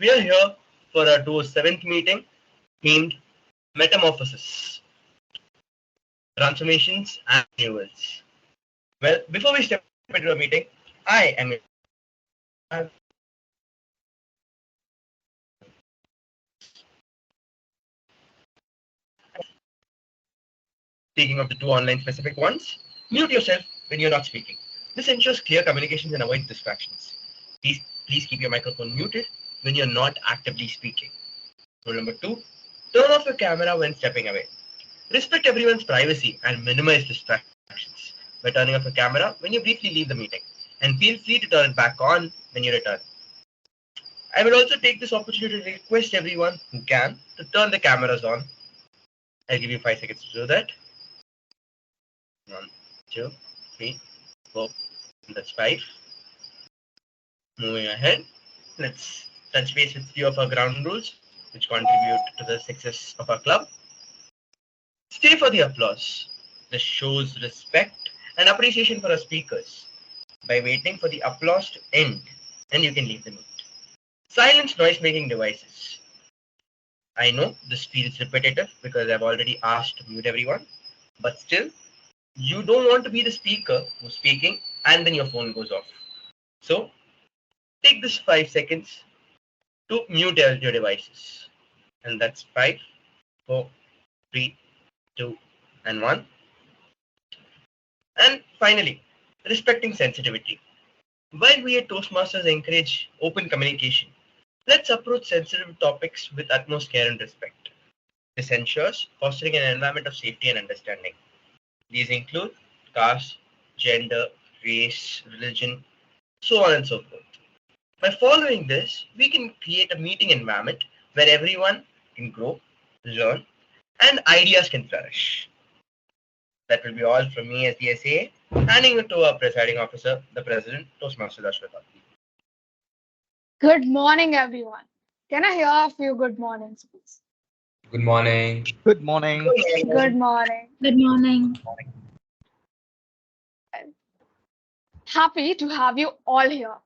We are here for our 7th meeting themed Metamorphosis, Transformations and Renewals. Well, before we step into a meeting, I am speaking of the two online specific ones, mute yourself when you're not speaking. This ensures clear communications and avoids distractions. Please keep your microphone muted when you're not actively speaking. Rule number 2, turn off your camera when stepping away. Respect everyone's privacy and minimize distractions by turning off your camera when you briefly leave the meeting, and feel free to turn it back on when you return. I will also take this opportunity to request everyone who can to turn the cameras on. I'll give you 5 seconds to do that. 1, 2, 3, 4, that's 5. Moving ahead, let's touch base with a few of our ground rules which contribute to the success of our club. Stay for the applause. This shows respect and appreciation for our speakers by waiting for the applause to end, and you can leave the meet. Silence noise-making devices. I know this feels repetitive because I've already asked to mute everyone, but still, you don't want to be the speaker who's speaking and then your phone goes off. So, take this 5 seconds to mute your devices. And that's 5, 4, 3, 2, and 1. And finally, respecting sensitivity. While we at Toastmasters encourage open communication, let's approach sensitive topics with utmost care and respect. This ensures fostering an environment of safety and understanding. These include caste, gender, race, religion, so on and so forth. By following this, we can create a meeting environment where everyone can grow, learn, and ideas can flourish. That will be all from me as the SAA. Handing it to our presiding officer, the president, Toastmaster Ashwata. Good morning, everyone. Can I hear a few good mornings, please? Good morning. Good morning. Good morning. Good morning. Happy to have you all here.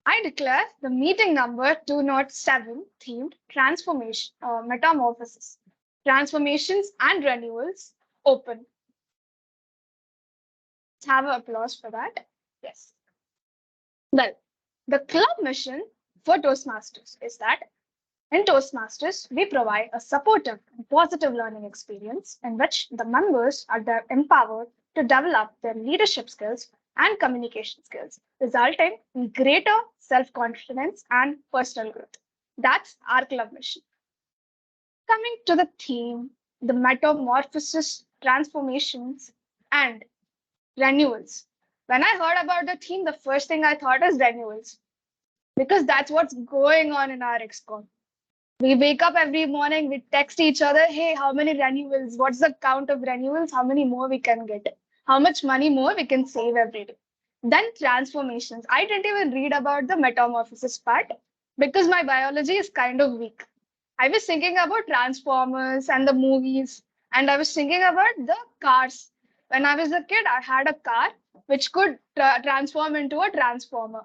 I declare the meeting number 207 themed Metamorphosis, Transformations and Renewals open. Let's have an applause for that. Yes. Well, the club mission for Toastmasters is that in Toastmasters, we provide a supportive and positive learning experience in which the members are empowered to develop their leadership skills and communication skills, resulting in greater self-confidence and personal growth. That's our club mission. Coming to the theme, the metamorphosis, transformations, and renewals. When I heard about the theme, the first thing I thought is renewals, because that's what's going on in our XCOM. We wake up every morning, we text each other, hey, how many renewals? What's the count of renewals? How many more we can get? How much money more we can save every day? Then transformations. I didn't even read about the metamorphosis part because my biology is kind of weak. I was thinking about Transformers and the movies, and I was thinking about the cars. When I was a kid, I had a car which could transform into a transformer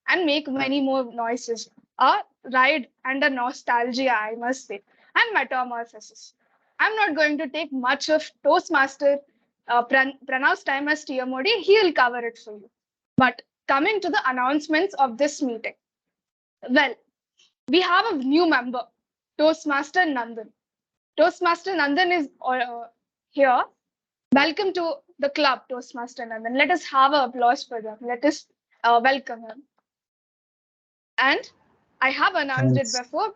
and make many more noises. A ride and a nostalgia, I must say, and metamorphosis. I'm not going to take much of Toastmaster Pranav's time as TMOD. He'll cover it for you. But coming to the announcements of this meeting. Well, we have a new member, Toastmaster Nandan. Toastmaster Nandan is here. Welcome to the club, Toastmaster Nandan. Let us have an applause for them. Let us welcome him. And I have announced it before.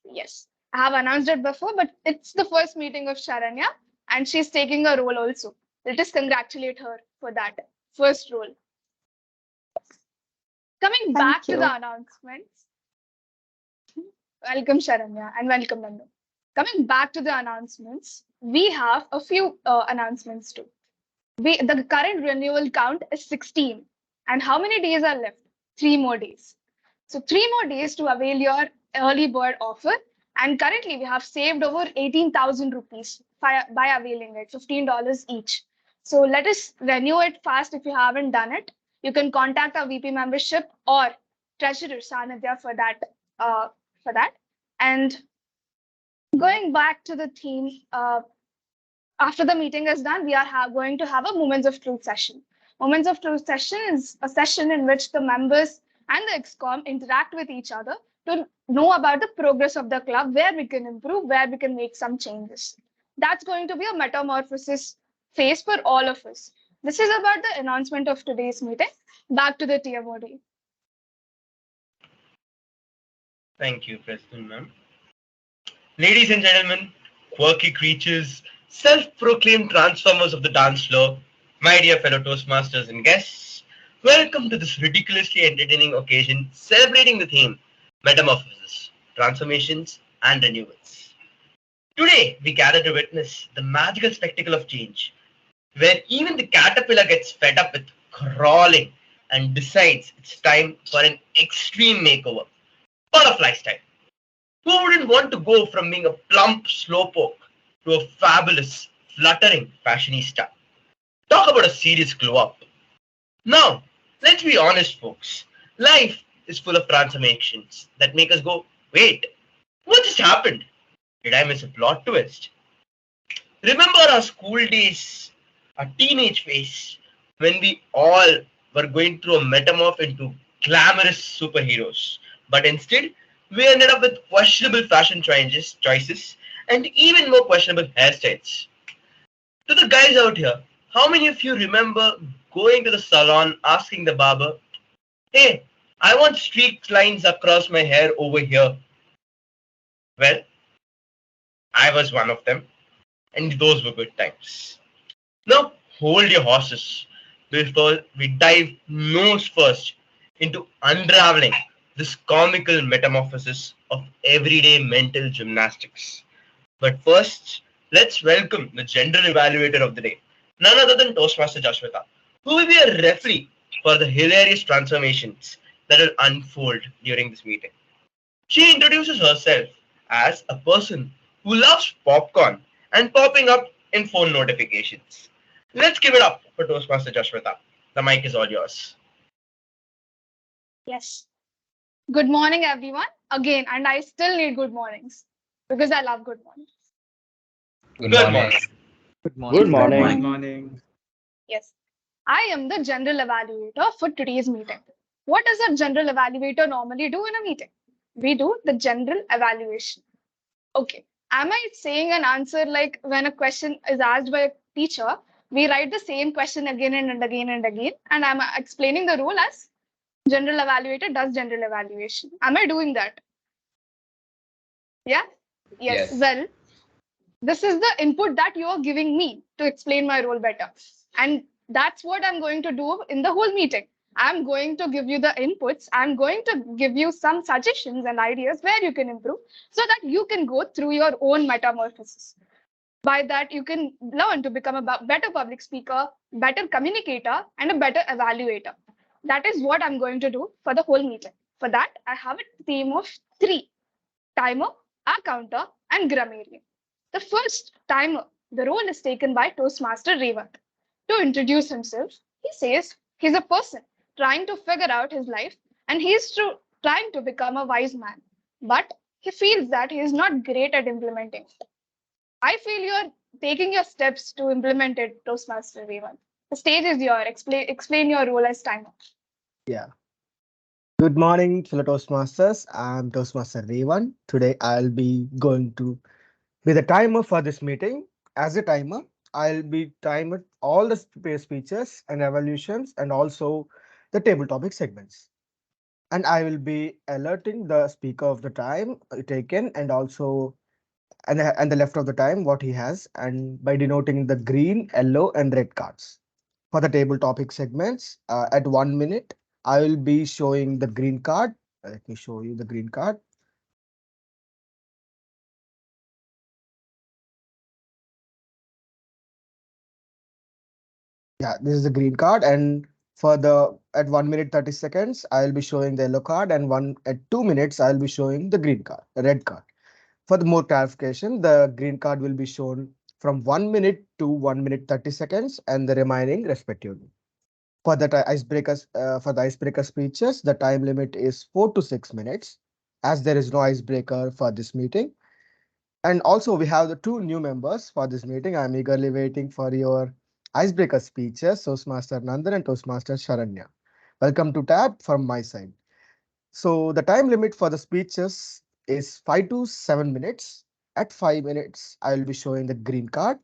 Yes, I have announced it before, but it's the first meeting of Sharanya, and she's taking a role also. Let us congratulate her for that first role. Coming back to the announcements. Welcome, Sharanya, and welcome, Nandan. Coming back to the announcements, we have a few announcements too. The current renewal count is 16. And how many days are left? 3 more days. So 3 more days to avail your early bird offer. And currently we have saved over 18,000 rupees by availing it, $15 each. So let us renew it fast if you haven't done it. You can contact our VP membership or Treasurer Sanidhya for that for that. And going back to the theme, after the meeting is done, we are going to have a Moments of Truth session. Moments of Truth session is a session in which the members and the XCOM interact with each other to know about the progress of the club, where we can improve, where we can make some changes. That's going to be a metamorphosis phase for all of us. This is about the announcement of today's meeting. Back to the TMOD. Thank you, President ma'am. Ladies and gentlemen, quirky creatures, self-proclaimed transformers of the dance floor, my dear fellow Toastmasters and guests, welcome to this ridiculously entertaining occasion celebrating the theme Metamorphosis, Transformations and Renewals. Today, we gather to witness the magical spectacle of change, where even the caterpillar gets fed up with crawling and decides it's time for an extreme makeover, butterfly style. Who wouldn't want to go from being a plump slowpoke to a fabulous, fluttering fashionista? Talk about a serious glow up. Now, let's be honest, folks. Life is full of transformations that make us go, wait, what just happened? Did I miss a plot twist? Remember our school days, our teenage phase, when we all were going through a metamorph into glamorous superheroes, but instead we ended up with questionable fashion choices and even more questionable hairstyles. To the guys out here, how many of you remember going to the salon asking the barber, hey, I want streaked lines across my hair over here? Well, I was one of them, and those were good times. Now, hold your horses before we dive nose first into unraveling this comical metamorphosis of everyday mental gymnastics. But first, let's welcome the general evaluator of the day, none other than Toastmaster Jashwita, who will be a referee for the hilarious transformations that will unfold during this meeting. She introduces herself as a person who loves popcorn and popping up in phone notifications. Let's give it up for Toastmaster Jashwita. The mic is all yours. Yes. Good morning, everyone. Again, and I still need good mornings because I love good mornings. Good Good morning. morning. Good morning. Good morning. Yes. I am the general evaluator for today's meeting. What does a general evaluator normally do in a meeting? We do the general evaluation. Okay. Am I saying an answer like when a question is asked by a teacher, we write the same question again and again and again, and I'm explaining the rule as general evaluator does general evaluation. Am I doing that? Yeah? Yes. Yes. Well, this is the input that you are giving me to explain my role better. And that's what I'm going to do in the whole meeting. I'm going to give you the inputs. I'm going to give you some suggestions and ideas where you can improve so that you can go through your own metamorphosis. By that, you can learn to become a better public speaker, better communicator, and a better evaluator. That is what I'm going to do for the whole meeting. For that, I have a theme of 3: timer, our counter, and grammarian. The first, timer, the role is taken by Toastmaster Revant. To introduce himself, he says he's a person trying to figure out his life and he's trying to become a wise man. But he feels that he is not great at implementing it. I feel you're taking your steps to implement it, Toastmaster Revant. The stage is yours. Explain your role as timer. Yeah. Good morning, fellow Toastmasters. I'm Toastmaster Revan. Today I'll be going to be the timer for this meeting. As a timer, I'll be timed all the speeches and evaluations and also the table topic segments. And I will be alerting the speaker of the time taken and also and the left of the time what he has, and by denoting the green, yellow, and red cards. For the table topic segments, at 1 minute, I will be showing the green card. Let me show you the green card. Yeah, this is the green card. And for the at 1 minute 30 seconds, I'll be showing the yellow card, and at 2 minutes, I'll be showing the green card, the red card. For the more clarification, the green card will be shown from 1 minute to 1 minute 30 seconds, and the remaining respectively. For the icebreaker speeches, the time limit is 4 to 6 minutes, as there is no icebreaker for this meeting. And also, we have the two new members for this meeting. I'm eagerly waiting for your icebreaker speeches, Toastmaster Nandan and Toastmaster Sharanya. Welcome to TAB from my side. So, the time limit for the speeches is 5 to 7 minutes. At 5 minutes, I will be showing the green card.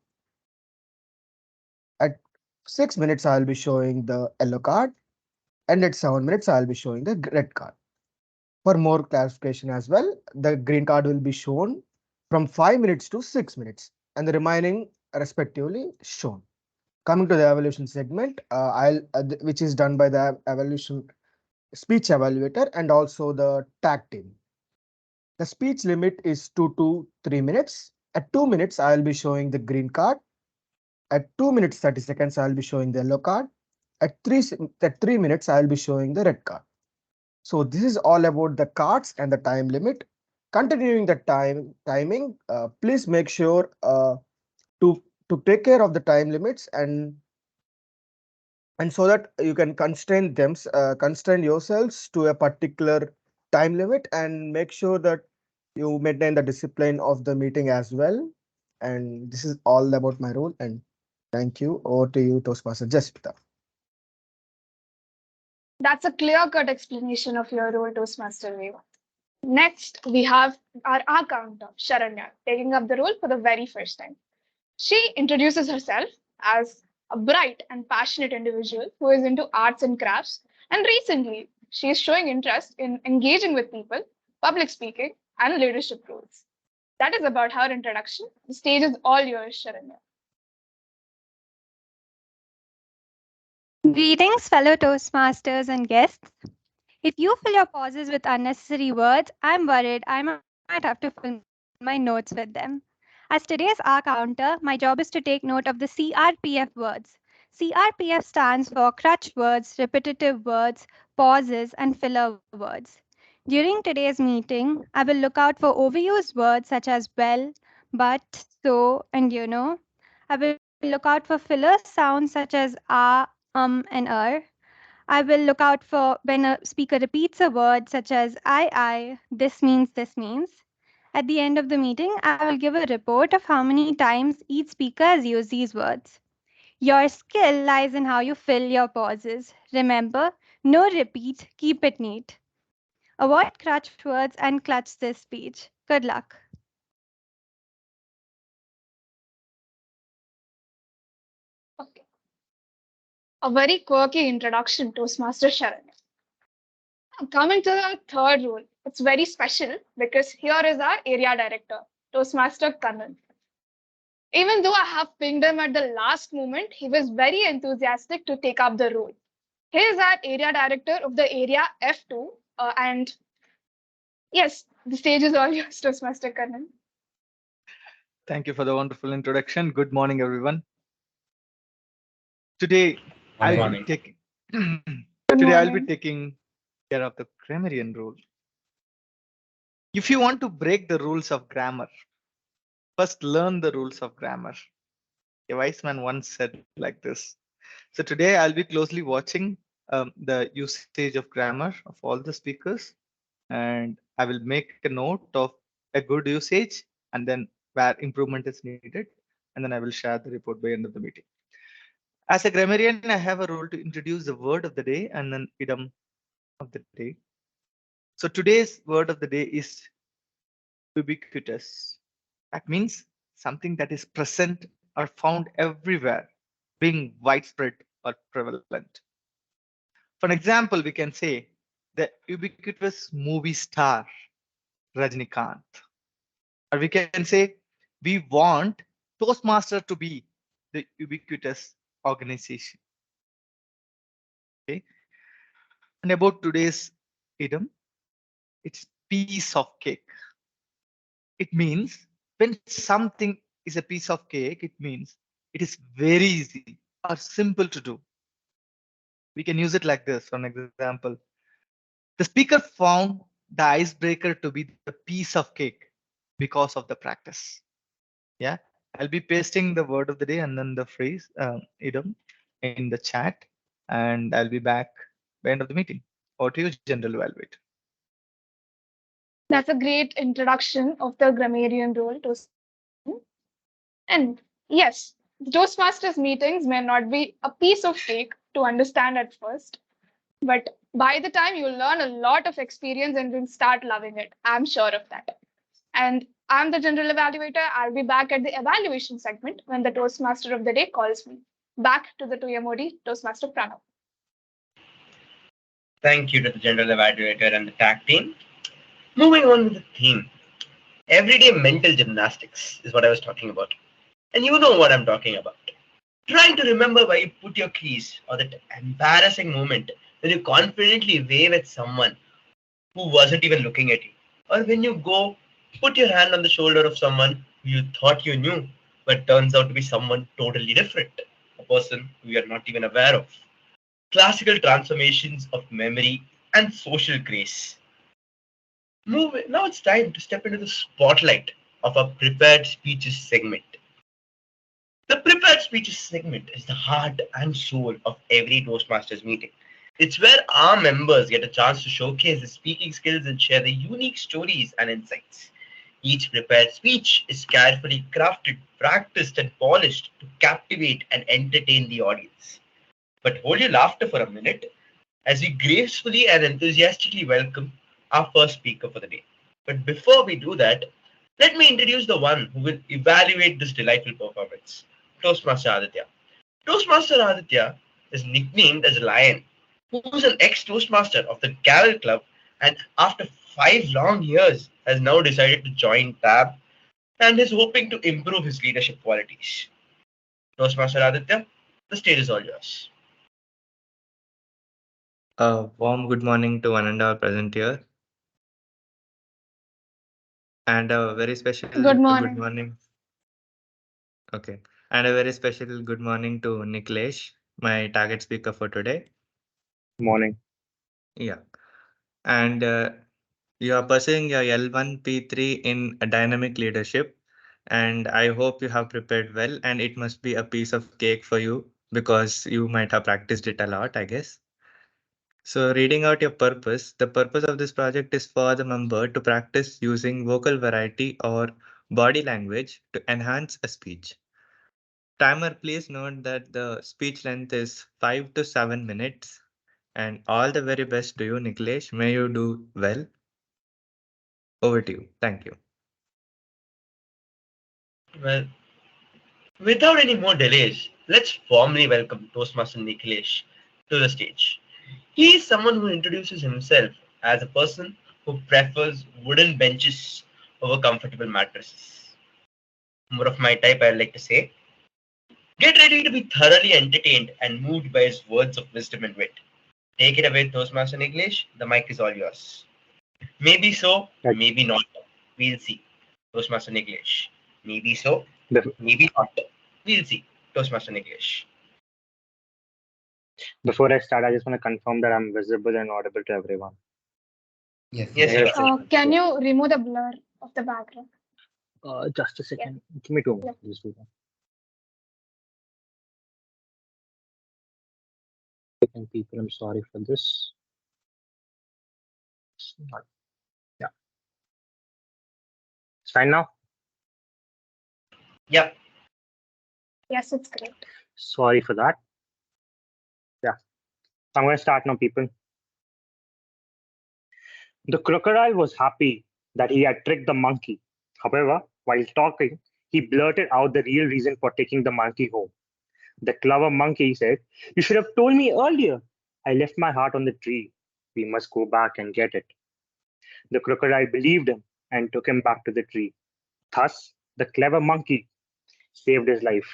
At 6 minutes, I will be showing the yellow card. And at 7 minutes, I will be showing the red card. For more clarification as well, the green card will be shown from 5 minutes to 6 minutes and the remaining respectively shown. Coming to the evaluation segment, which is done by the evaluation speech evaluator and also the tag team. The speech limit is 2 to 3 minutes. At 2 minutes, I will be showing the green card. At 2 minutes 30 seconds, I will be showing the yellow card. At 3 minutes, I will be showing the red card. So this is all about the cards and the time limit. Continuing the timing, please make sure to take care of the time limits and so that you can constrain yourselves to a particular time limit and make sure that you maintain the discipline of the meeting as well. And this is all about my role. And thank you. Over to you, Toastmaster Jaspita. That's a clear-cut explanation of your role, Toastmaster Reva. Next, we have our counter, Sharanya, taking up the role for the very first time. She introduces herself as a bright and passionate individual who is into arts and crafts, and recently she is showing interest in engaging with people, public speaking, and leadership roles. That is about her introduction. The stage is all yours, Sharanya. Greetings, fellow Toastmasters and guests. If you fill your pauses with unnecessary words, I'm worried I might have to fill my notes with them. As today's R counter, my job is to take note of the CRPF words. CRPF stands for crutch words, repetitive words, pauses, and filler words. During today's meeting, I will look out for overused words such as well, but, so, and you know. I will look out for filler sounds such as and I will look out for when a speaker repeats a word such as this means, this means. At the end of the meeting, I will give a report of how many times each speaker has used these words. Your skill lies in how you fill your pauses. Remember, no repeat, keep it neat. Avoid crutch words and clutch this speech. Good luck. Okay. A very quirky introduction, Toastmaster Sharanya. Coming to the third role, it's very special because here is our area director, Toastmaster Kannan. Even though I have pinged him at the last moment, he was very enthusiastic to take up the role. He is our area director of the area F2, and yes, the stage is all yours, Toastmaster Kannan. Thank you for the wonderful introduction. Good morning, everyone. Today, I'll Morning. be taking Good today I'll be morning. taking care of the grammarian rule. If you want to break the rules of grammar, first learn the rules of grammar. A wise man once said like this. So today I'll be closely watching the usage of grammar of all the speakers, and I will make a note of a good usage and then where improvement is needed, and then I will share the report by end of the meeting. As a grammarian, I have a role to introduce the word of the day and then idiom of the day. So today's word of the day is ubiquitous. That means something that is present or found everywhere, being widespread or prevalent. For an example, we can say the ubiquitous movie star Rajnikant. Or we can say we want Toastmaster to be the ubiquitous organization. Okay. And about today's idiom, it's piece of cake. It means when something is a piece of cake, it means it is very easy or simple to do. We can use it like this. For an example, the speaker found the icebreaker to be the piece of cake because of the practice. Yeah, I'll be pasting the word of the day and then the phrase idiom in the chat, and I'll be back by end of the meeting. Or to you, General Evaluate. That's a great introduction of the grammarian role. And yes, the Toastmasters meetings may not be a piece of cake to understand at first, but by the time you learn a lot of experience and will start loving it. I'm sure of that. And I'm the general evaluator. I'll be back at the evaluation segment when the Toastmaster of the day calls me. Back to the 2MOD Toastmaster Pranav. Thank you to the general evaluator and the tag team. Moving on with the theme. Everyday mental gymnastics is what I was talking about. And you know what I'm talking about. Trying to remember where you put your keys, or that embarrassing moment when you confidently wave at someone who wasn't even looking at you. Or when you go put your hand on the shoulder of someone who you thought you knew, but turns out to be someone totally different, a person who you are not even aware of. Classical transformations of memory and social grace. Now it's time to step into the spotlight of our prepared speeches segment. The prepared speeches segment is the heart and soul of every Toastmasters meeting. It's where our members get a chance to showcase their speaking skills and share their unique stories and insights. Each prepared speech is carefully crafted, practiced, and polished to captivate and entertain the audience. But hold your laughter for a minute as we gracefully and enthusiastically welcome our first speaker for the day. But before we do that, let me introduce the one who will evaluate this delightful performance, Toastmaster Aditya. Toastmaster Aditya is nicknamed as Lion, who's an ex-Toastmaster of the Gavel Club and after 5 long years has now decided to join TAB and is hoping to improve his leadership qualities. Toastmaster Aditya, the stage is all yours. A warm good morning to one and all present here, and a very special Good good morning. morning. Okay, and a very special good morning to Niklesh, my target speaker for today. Morning. Yeah, and you are pursuing your L1 P3 in a dynamic leadership, and I hope you have prepared well. And it must be a piece of cake for you because you might have practiced it a lot, I guess. So reading out your purpose, the purpose of this project is for the member to practice using vocal variety or body language to enhance a speech. Timer, please note that the speech length is 5 to 7 minutes. And all the very best to you, Niklesh. May you do well. Over to you. Thank you. Well, without any more delays, let's formally welcome Toastmaster Niklesh to the stage. He is someone who introduces himself as a person who prefers wooden benches over comfortable mattresses. More of my type, I'd like to say. Get ready to be thoroughly entertained and moved by his words of wisdom and wit. Take it away, Toastmaster English. The mic is all yours. Maybe so, Right. maybe not. We'll see. Toastmaster English. Maybe so, Bef- maybe not. We'll see. Toastmaster English. Before I start, I just want to confirm that I'm visible and audible to everyone. Yes. Yes, Yes, sir. sir. Can you remove the blur of the background? Just a second. Give me 2 minutes. Just do that. And people, I'm sorry for this. Yeah. It's fine now. Yep. Yes, it's great. Sorry for that. Yeah. I'm going to start now, people. The crocodile was happy that he had tricked the monkey. However, while talking, he blurted out the real reason for taking the monkey home. The clever monkey said, "You should have told me earlier. I left my heart on the tree. We must go back and get it." The crocodile believed him and took him back to the tree. Thus, the clever monkey saved his life.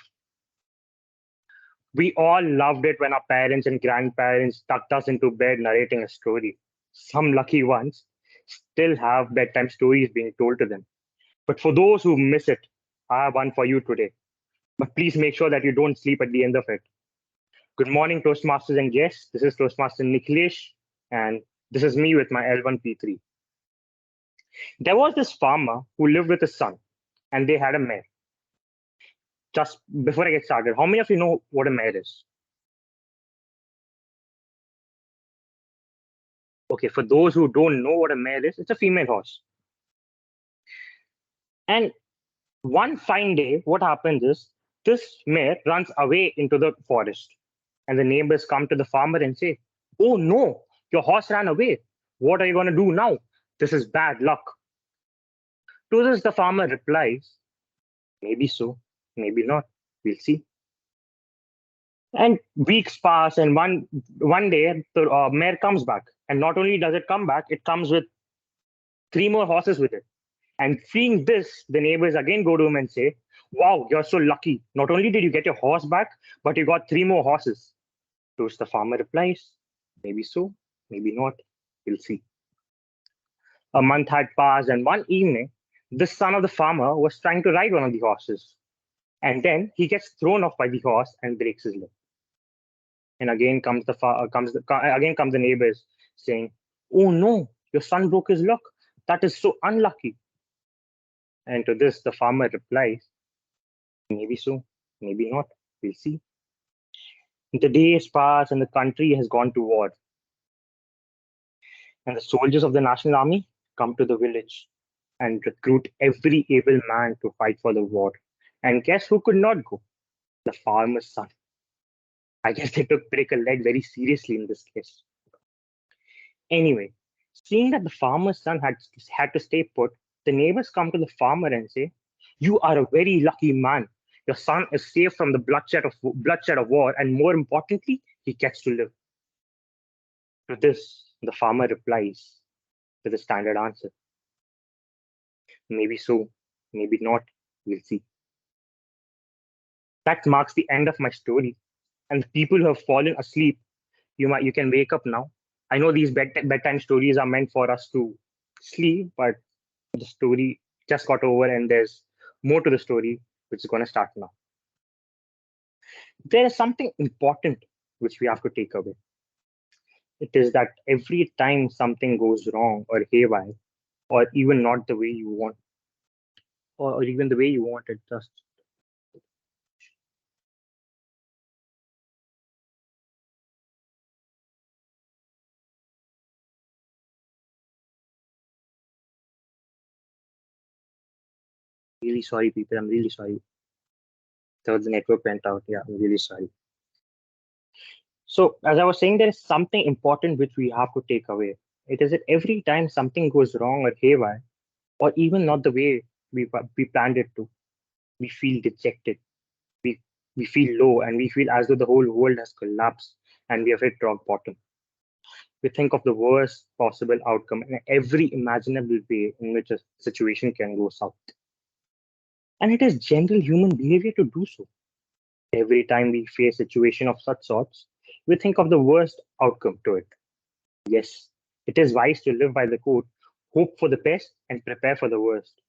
We all loved it when our parents and grandparents tucked us into bed narrating a story. Some lucky ones still have bedtime stories being told to them. But for those who miss it, I have one for you today. But please make sure that you don't sleep at the end of it. Good morning, Toastmasters and guests. This is Toastmaster Niklesh, and this is me with my L1P3. There was this farmer who lived with his son, and they had a mare. Just before I get started, how many of you know what a mare is? Okay, for those who don't know what a mare is, it's a female horse. And one fine day, what happens is this mare runs away into the forest, and the neighbors come to the farmer and say, "Oh no, your horse ran away. What are you going to do now? This is bad luck." To this, the farmer replies, "Maybe so, maybe not. We'll see." And weeks pass, and one day the mare comes back, and not only does it come back, it comes with three more horses with it. And seeing this, the neighbors again go to him and say, "Wow, you're so lucky. Not only did you get your horse back, but you got three more horses." To which the farmer replies, "Maybe so, maybe not. We'll see." A month had passed, and one evening, the son of the farmer was trying to ride one of the horses. And then he gets thrown off by the horse and breaks his leg. And again comes the neighbors saying, "Oh no, your son broke his leg. That is so unlucky." And to this, the farmer replies, "Maybe so, maybe not. We'll see." The days pass and the country has gone to war. And the soldiers of the National Army come to the village and recruit every able man to fight for the war. And guess who could not go? The farmer's son. I guess they took break a leg very seriously in this case. Anyway, seeing that the farmer's son had to stay put, the neighbors come to the farmer and say, "You are a very lucky man. Your son is saved from the bloodshed of war, and more importantly, he gets to live." To this, the farmer replies with a standard answer, "Maybe so, maybe not. We'll see." That marks the end of my story. And the people who have fallen asleep, you can wake up now. I know these bedtime stories are meant for us to sleep, but the story just got over, and there's more to the story, which is going to start now. There is something important which we have to take away. It is that every time something goes wrong or haywire, or even not the way you want, or even the way you want it, just really sorry, people. I'm really sorry. So the network went out. Yeah, I'm really sorry. So, as I was saying, there is something important which we have to take away. It is that every time something goes wrong or haywire, or even not the way we planned it to, we feel dejected. We we feel low, and we feel as though the whole world has collapsed and we have hit rock bottom. We think of the worst possible outcome in every imaginable way in which a situation can go south. And it is general human behavior to do so. Every time we face a situation of such sorts, we think of the worst outcome to it. Yes, it is wise to live by the quote, "Hope for the best and prepare for the worst."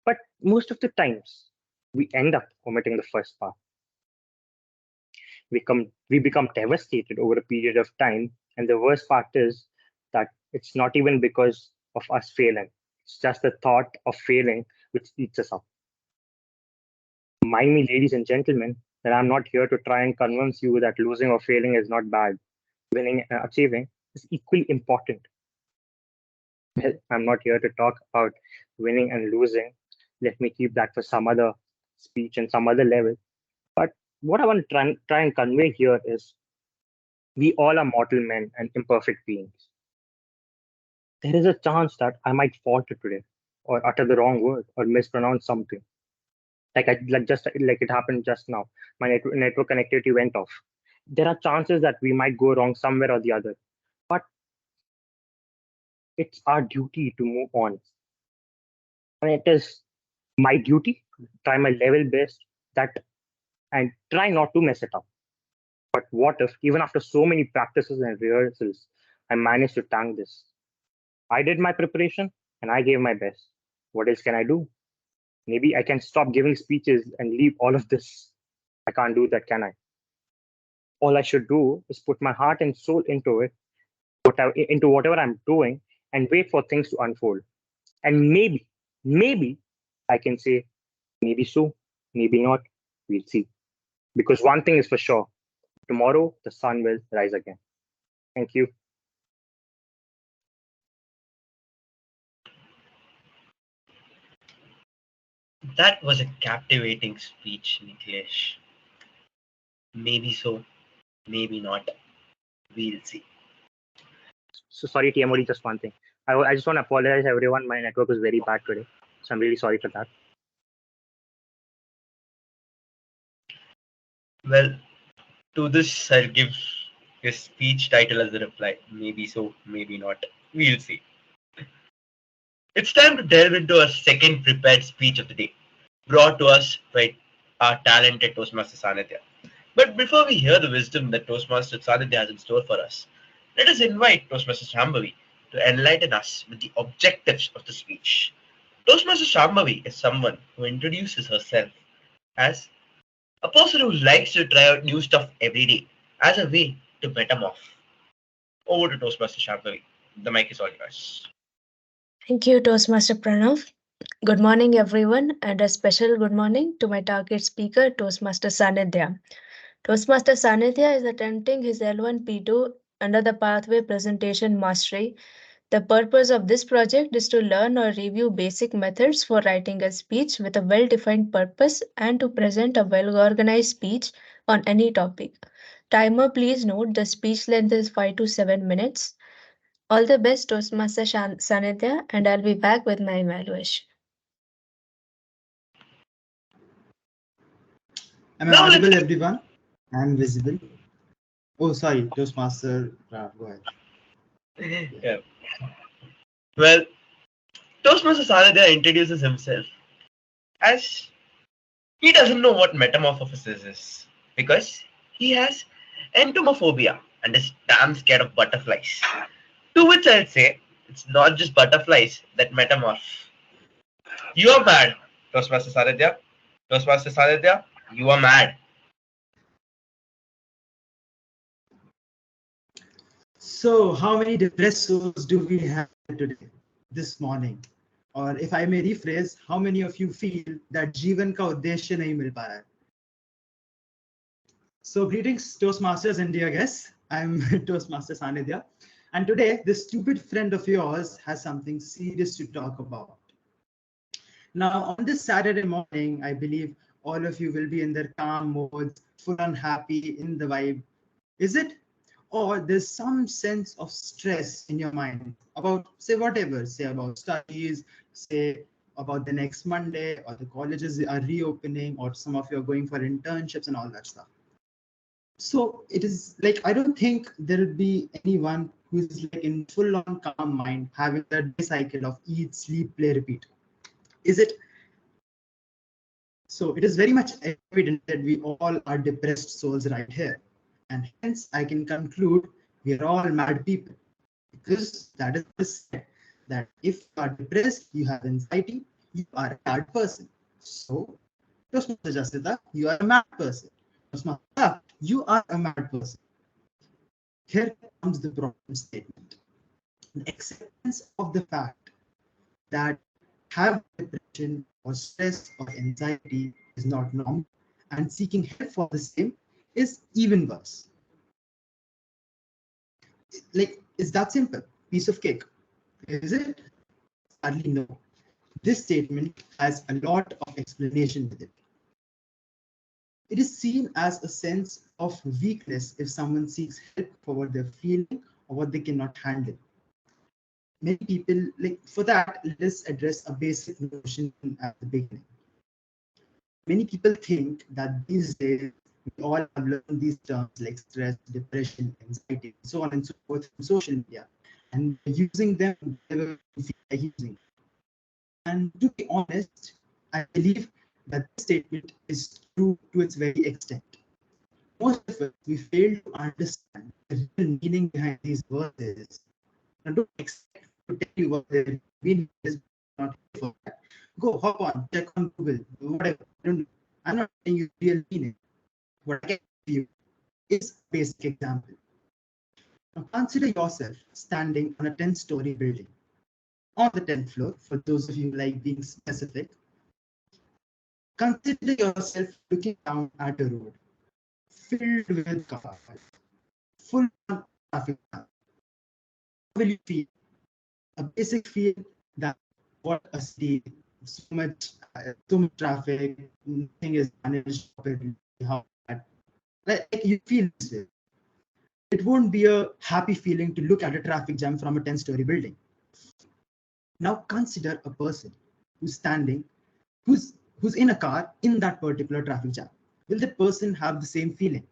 But most of the times, we end up omitting the first part. We become devastated over a period of time, and the worst part is that it's not even because of us failing. It's just the thought of failing which eats us up. Mind me, ladies and gentlemen, that I'm not here to try and convince you that losing or failing is not bad. Winning and achieving is equally important. Well, I'm not here to talk about winning and losing. Let me keep that for some other speech and some other level. But what I want to try and convey here is we all are mortal men and imperfect beings. There is a chance that I might falter today, or utter the wrong word, or mispronounce something. Like it happened just now. My network connectivity went off. There are chances that we might go wrong somewhere or the other. But it's our duty to move on. And it is my duty to try my level best that and try not to mess it up. But what if, even after so many practices and rehearsals, I managed to tank this? I did my preparation and I gave my best. What else can I do? Maybe I can stop giving speeches and leave all of this. I can't do that, can I? All I should do is put my heart and soul into it, into whatever I'm doing, and wait for things to unfold. And maybe I can say, maybe so, maybe not. We'll see. Because one thing is for sure, tomorrow the sun will rise again. Thank you. That was a captivating speech, Niklesh. Maybe so, maybe not. We'll see. So sorry, TMOD, just one thing. I just want to apologize, everyone. My network is very bad today. So I'm really sorry for that. Well, to this, I'll give his speech title as a reply. Maybe so, maybe not. We'll see. It's time to delve into our second prepared speech of the day, brought to us by our talented Toastmaster Sanidhya. But before we hear the wisdom that Toastmaster Sanidhya has in store for us, let us invite Toastmaster Shambhavi to enlighten us with the objectives of the speech. Toastmaster Shambhavi is someone who introduces herself as a person who likes to try out new stuff every day as a way to metamorph. Over to Toastmaster Shambhavi. The mic is all yours. Thank you, Toastmaster Pranav. Good morning, everyone, and a special good morning to my target speaker, Toastmaster Sanidhya. Toastmaster Sanidhya is attempting his L1P2 under the pathway presentation mastery. The purpose of this project is to learn or review basic methods for writing a speech with a well defined purpose and to present a well organized speech on any topic. Timer, please note the speech length is 5 to 7 minutes. All the best, Toastmaster Sanidhya, and I'll be back with my evaluation. Am I Now audible, let's everyone? I'm visible. Oh, sorry, Toastmaster. Go ahead. yeah. Well, Toastmaster Sanidhya introduces himself as he doesn't know what metamorphosis is because he has entomophobia and is damn scared of butterflies. To which I'll say, it's not just butterflies that metamorph. You are mad, Toastmaster Sanidhya. Toastmaster Sanidhya, you are mad. So, how many depressed souls do we have today, this morning? Or if I may rephrase, how many of you feel that जीवन का उद्देश्य नहीं मिल पा रहा है? So, greetings, Toastmasters and dear guests. I'm Toastmaster Sanidhya. And today, this stupid friend of yours has something serious to talk about. Now, on this Saturday morning, I believe all of you will be in their calm modes, full on happy, in the vibe. Is it? Or there's some sense of stress in your mind about, say, whatever, say about studies, say about the next Monday, or the colleges are reopening, or some of you are going for internships and all that stuff. So it is like, I don't think there will be anyone who is like in full on calm mind having that day cycle of eat, sleep, play, repeat. Is it? So it is very much evident that we all are depressed souls right here. And hence I can conclude we are all mad people. Because that is the said that if you are depressed, you have anxiety, you are a mad person. So, Toastmaster Jasita, you are a mad person. Toastmaster, you are a mad person. Here comes the problem statement. The acceptance of the fact that having depression or stress or anxiety is not normal, and seeking help for the same is even worse. Like, it's that simple. Piece of cake. Is it? Sadly, no. This statement has a lot of explanation with it. It is seen as a sense of weakness if someone seeks help for what they're feeling or what they cannot handle. Many people, like for that, let's address a basic notion at the beginning. Many people think that these days we all have learned these terms like stress, depression, anxiety, so on and so forth from social media, and using them whenever we feel like using them. And to be honest, I believe that this statement is true to its very extent. Most of us, we fail to understand the real meaning behind these verses. And don't expect to tell you what the meaning is, not here for that. Go hop on, check on Google, whatever. I'm not telling you the real meaning. What I can give you is a basic example. Now consider yourself standing on a 10-story building. On the 10th floor, for those of you who like being specific, consider yourself looking down at a road filled with cars, full on traffic. How will you feel? A basic feel that what a city so much traffic, nothing is managed properly. How bad? Like you feel this way. It won't be a happy feeling to look at a traffic jam from a 10-story building. Now consider a person who's standing, who's in a car in that particular traffic jam. Will the person have the same feeling?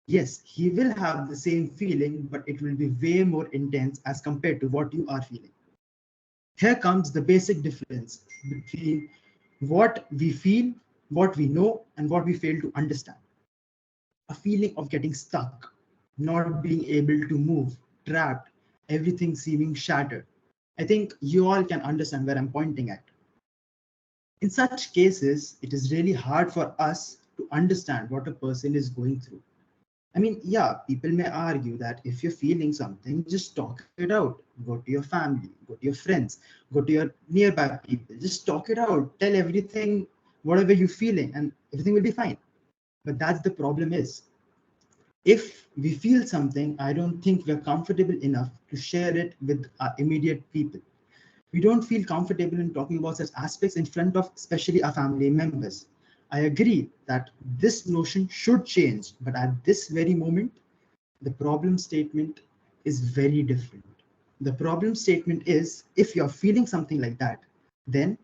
Yes, he will have the same feeling, but it will be way more intense as compared to what you are feeling. Here comes the basic difference between what we feel, what we know, and what we fail to understand. A feeling of getting stuck, not being able to move, trapped, everything seeming shattered. I think you all can understand where I'm pointing at. In such cases, it is really hard for us to understand what a person is going through. I mean, yeah, people may argue that if you're feeling something, just talk it out. Go to your family, go to your friends, go to your nearby people. Just talk it out. Tell everything, whatever you're feeling, and everything will be fine. But that's the problem is. If we feel something, I don't think we're comfortable enough to share it with our immediate people. We don't feel comfortable in talking about such aspects in front of especially our family members. I agree that this notion should change, but at this very moment, the problem statement is very different. The problem statement is if you're feeling something like that, then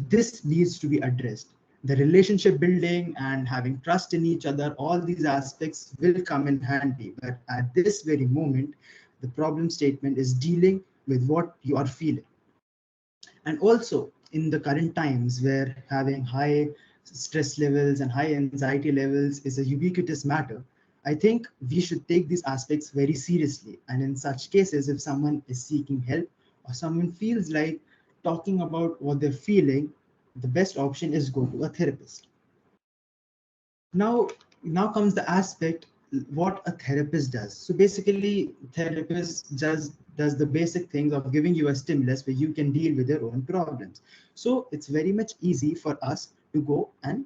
this needs to be addressed. The relationship building and having trust in each other, all these aspects will come in handy. But at this very moment, the problem statement is dealing with what you are feeling. And also in the current times where having high stress levels and high anxiety levels is a ubiquitous matter, I think we should take these aspects very seriously. And in such cases, if someone is seeking help or someone feels like talking about what they're feeling, the best option is go to a therapist. Now comes the aspect what a therapist does. So basically, therapist does the basic things of giving you a stimulus where you can deal with your own problems. So it's very much easy for us to go and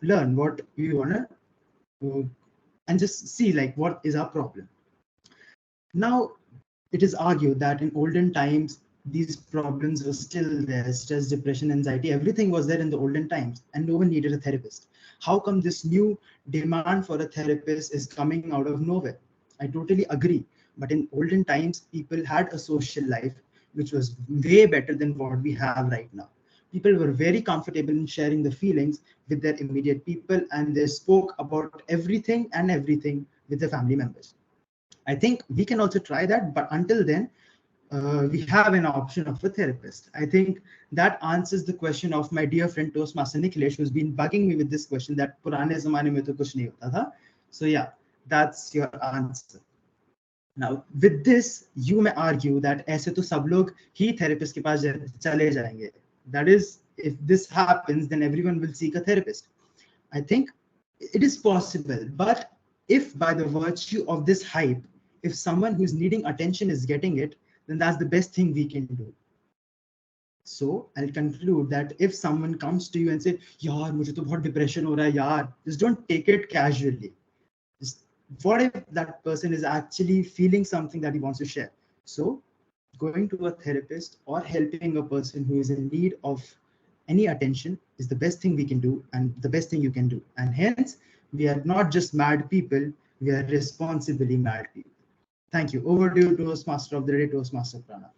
learn what we want to and just see like what is our problem. Now it is argued that in olden times these problems were still there. Stress, depression, anxiety, everything was there in the olden times and no one needed a therapist. How come this new demand for a therapist is coming out of nowhere? I totally agree, but in olden times people had a social life which was way better than what we have right now. People were very comfortable in sharing the feelings with their immediate people and they spoke about everything with their family members. I think we can also try that, but until then, we have an option of a therapist. I think that answers the question of my dear friend Toastmaster Nikhilesh, who's been bugging me with this question that Purane zamane mein to kuch nahi hota tha. So yeah, that's your answer. Now, with this, you may argue that ऐसे तो सब लोग ही therapist के पास चले जाएंगे. That is, if this happens, then everyone will seek a therapist. I think it is possible, but if by the virtue of this hype, if someone who's needing attention is getting it, then that's the best thing we can do. So I'll conclude that if someone comes to you and say, "Yaar, mujhe to bahut depression ho raha hai, yaar," just don't take it casually. Just, what if that person is actually feeling something that he wants to share? So going to a therapist or helping a person who is in need of any attention is the best thing we can do and the best thing you can do. And hence, we are not just mad people, we are responsibly mad people. Thank you. Over to you, Toastmaster of the Day, Toastmaster Pranav.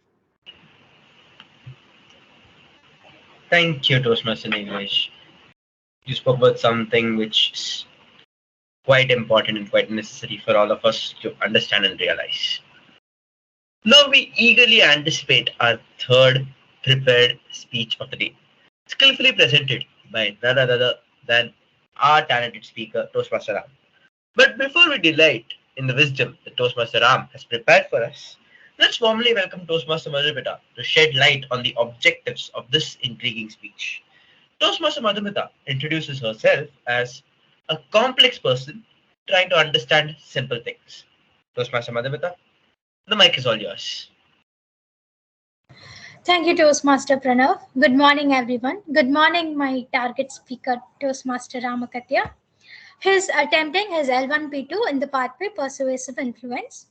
Thank you, Toastmaster English. You spoke about something which is quite important and quite necessary for all of us to understand and realize. Now we eagerly anticipate our third prepared speech of the day, skillfully presented by none other than our talented speaker, Toastmaster Ram. But before we delight in the wisdom that Toastmaster Ram has prepared for us, let's warmly welcome Toastmaster Madhumita to shed light on the objectives of this intriguing speech. Toastmaster Madhumita introduces herself as a complex person trying to understand simple things. Toastmaster Madhumita, the mic is all yours. Thank you, Toastmaster Pranav. Good morning, everyone. Good morning, my target speaker, Toastmaster Ramakatya. He is attempting his L1P2 in the pathway Persuasive Influence.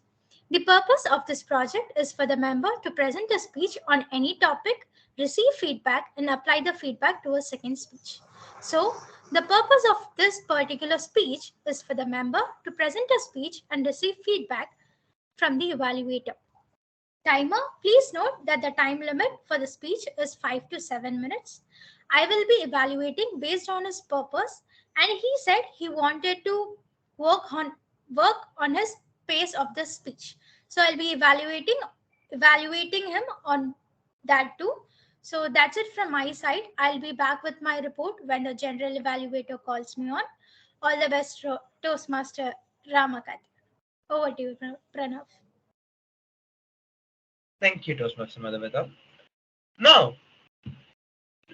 The purpose of this project is for the member to present a speech on any topic, receive feedback, and apply the feedback to a second speech. So, the purpose of this particular speech is for the member to present a speech and receive feedback from the evaluator. Timer, please note that the time limit for the speech is 5 to 7 minutes. I will be evaluating based on his purpose, and he said he wanted to work on his pace of the speech. So I'll be evaluating him on that too. So that's it from my side. I'll be back with my report when the general evaluator calls me on. All the best, Toastmaster Ramakat. Over to you, Pranav. Thank you, Toastmaster Madhavita. Now,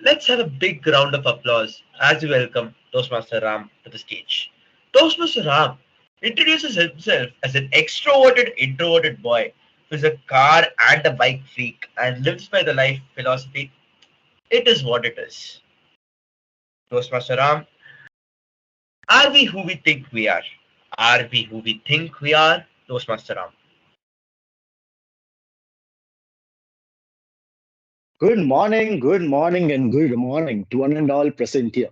let's have a big round of applause as we welcome Toastmaster Ram to the stage. Toastmaster Ram introduces himself as an extroverted, introverted boy who is a car and a bike freak and lives by the life philosophy. It is what it is. Toastmaster Ram, are we who we think we are? Are we who we think we are? Toastmaster Ram. Good morning, and good morning to one and all present here.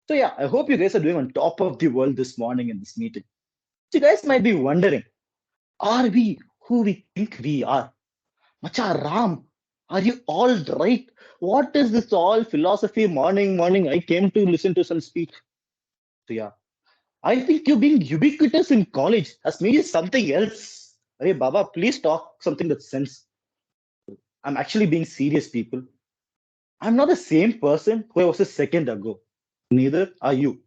So yeah, I hope you guys are doing on top of the world this morning in this meeting. So you guys might be wondering, are we who we think we are? Macha Ram, are you all right? What is this all philosophy morning? I came to listen to some speech. So yeah, I think you being ubiquitous in college has made you something else. Hey Baba, please talk something that sense. I'm actually being serious, people. I'm not the same person who I was a second ago. Neither are you.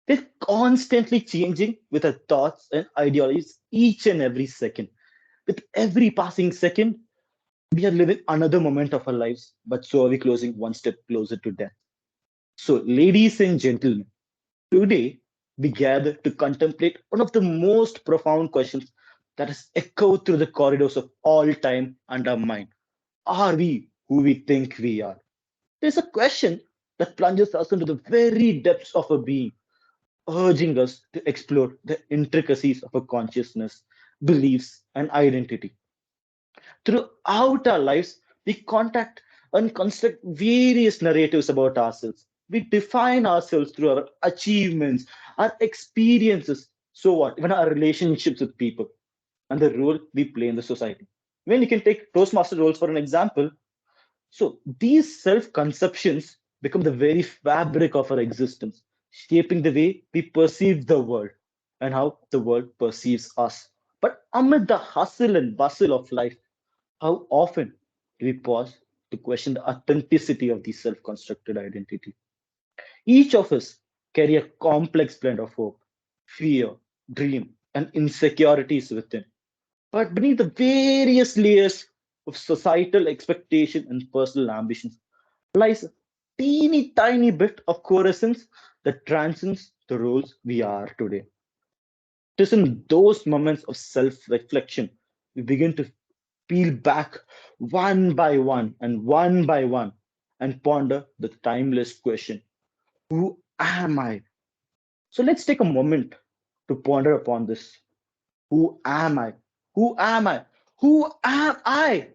We're constantly changing with our thoughts and ideologies each and every second. With every passing second, we are living another moment of our lives, but so are we closing one step closer to death. So, ladies and gentlemen, today we gather to contemplate one of the most profound questions that has echoed through the corridors of all time and our mind. Are we who we think we are? There's a question that plunges us into the very depths of our being, urging us to explore the intricacies of our consciousness, beliefs, and identity. Throughout our lives, we contact and construct various narratives about ourselves. We define ourselves through our achievements, our experiences, so what, even our relationships with people, and the role we play in the society. When you can take Toastmaster roles for an example, so these self-conceptions become the very fabric of our existence, shaping the way we perceive the world and how the world perceives us. But amid the hustle and bustle of life, how often do we pause to question the authenticity of the self-constructed identity? Each of us carry a complex blend of hope, fear, dream, and insecurities within. But beneath the various layers of societal expectation and personal ambitions lies a teeny tiny bit of coherence that transcends the roles we are today. It is in those moments of self reflection we begin to peel back one by one and ponder the timeless question, who am I? So let's take a moment to ponder upon this. Who am I? Who am I? Who am I?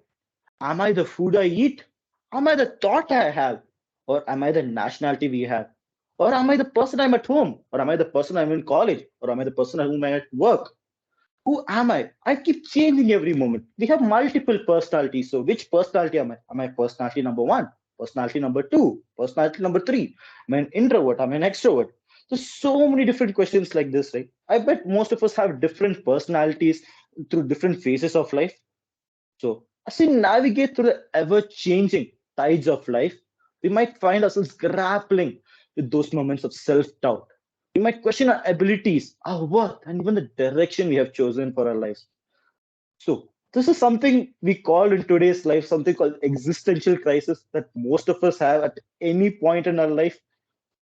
Am I the food I eat? Am I the thought I have? Or am I the nationality we have? Or am I the person I'm at home? Or am I the person I'm in college? Or am I the person whom I'm at work? Who am I? I keep changing every moment. We have multiple personalities. So which personality am I? Am I personality number one? Personality number two? Personality number three? Am I an introvert? Am I an extrovert? There's so many different questions like this, right? I bet most of us have different personalities through different phases of life. So as we navigate through the ever-changing tides of life, we might find ourselves grappling with those moments of self-doubt. We might question our abilities, our worth, and even the direction we have chosen for our lives. So this is something we call in today's life something called existential crisis that most of us have at any point in our life.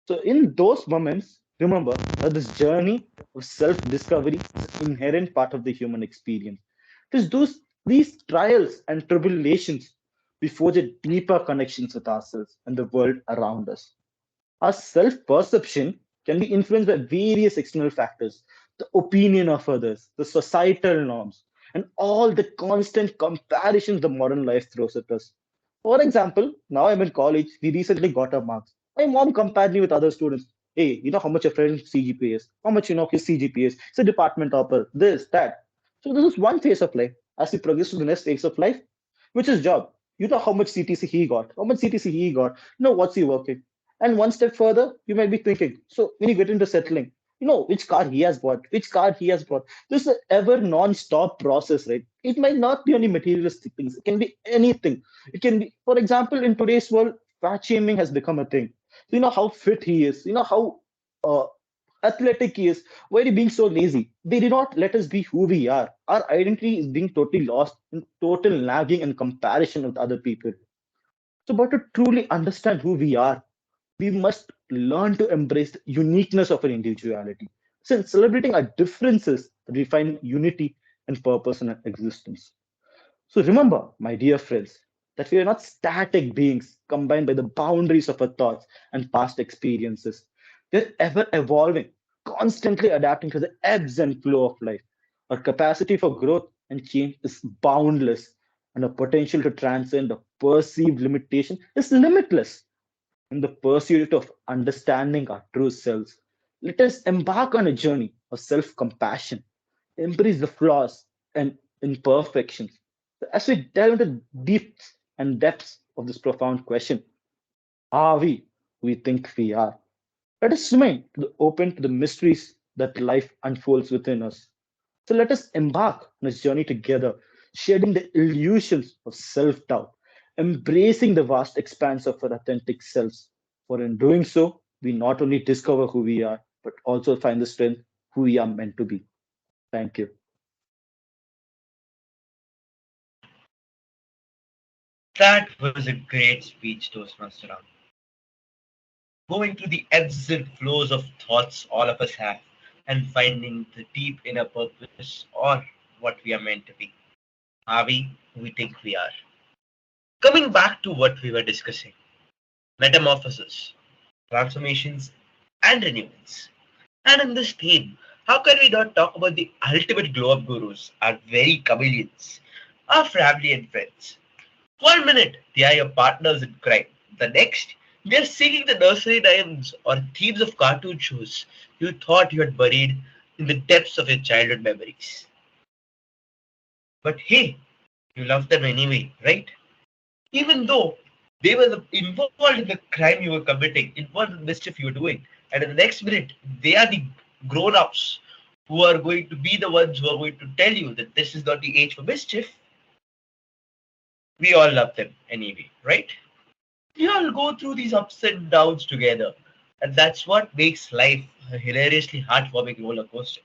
So in those moments, remember that this journey of self-discovery is an inherent part of the human experience. It is these trials and tribulations we forge a deeper connections with ourselves and the world around us. Our self-perception can be influenced by various external factors, the opinion of others, the societal norms, and all the constant comparisons the modern life throws at us. For example, now I'm in college, we recently got our marks. My mom compared me with other students. Hey, you know how much your friend's CGPA is? How much you know his CGPA is? He's a department topper, this, that. So this is one phase of life. As we progress to the next phase of life, which is job. You know how much CTC he got, how much CTC he got, you know what's he working. And one step further, you might be thinking, so when you get into settling, you know which car he has bought, which car he has bought. This is an ever non-stop process, right? It might not be only materialistic things, it can be anything. It can be, for example, in today's world, fat shaming has become a thing. You know how fit he is, you know how uh, athletic he is. Why are you being so lazy? They did not let us be who we are. Our identity is being totally lost in total lagging and comparison with other people. So, but to truly understand who we are, we must learn to embrace the uniqueness of our individuality. Since celebrating our differences, we find unity and purpose in our existence. So remember, my dear friends, that we are not static beings combined by the boundaries of our thoughts and past experiences. We're ever evolving, constantly adapting to the ebbs and flow of life. Our capacity for growth and change is boundless, and our potential to transcend the perceived limitation is limitless. In the pursuit of understanding our true selves, let us embark on a journey of self compassion, embrace the flaws and imperfections. As we delve into the deeps and depths of this profound question, are we who we think we are? Let us remain open to the mysteries that life unfolds within us. So let us embark on this journey together, shedding the illusions of self doubt, embracing the vast expanse of our authentic selves. For in doing so, we not only discover who we are, but also find the strength who we are meant to be. Thank you. That was a great speech, Toastmaster Ram. Going through the ebbs and flows of thoughts all of us have and finding the deep inner purpose or what we are meant to be. Are we who we think we are? Coming back to what we were discussing, metamorphosis, transformations, and renewals. And in this theme, how can we not talk about the ultimate glow up gurus, our very chameleons, our family and friends? 1 minute, they are your partners in crime. The next, they are singing the nursery rhymes or themes of cartoon shows you thought you had buried in the depths of your childhood memories. But hey, you love them anyway, right? Even though they were involved in the crime you were committing, in what mischief you were doing. And in the next minute, they are the grown ups who are going to be the ones who are going to tell you that this is not the age for mischief. We all love them anyway, right? We all go through these ups and downs together. And that's what makes life a hilariously heartwarming roller coaster.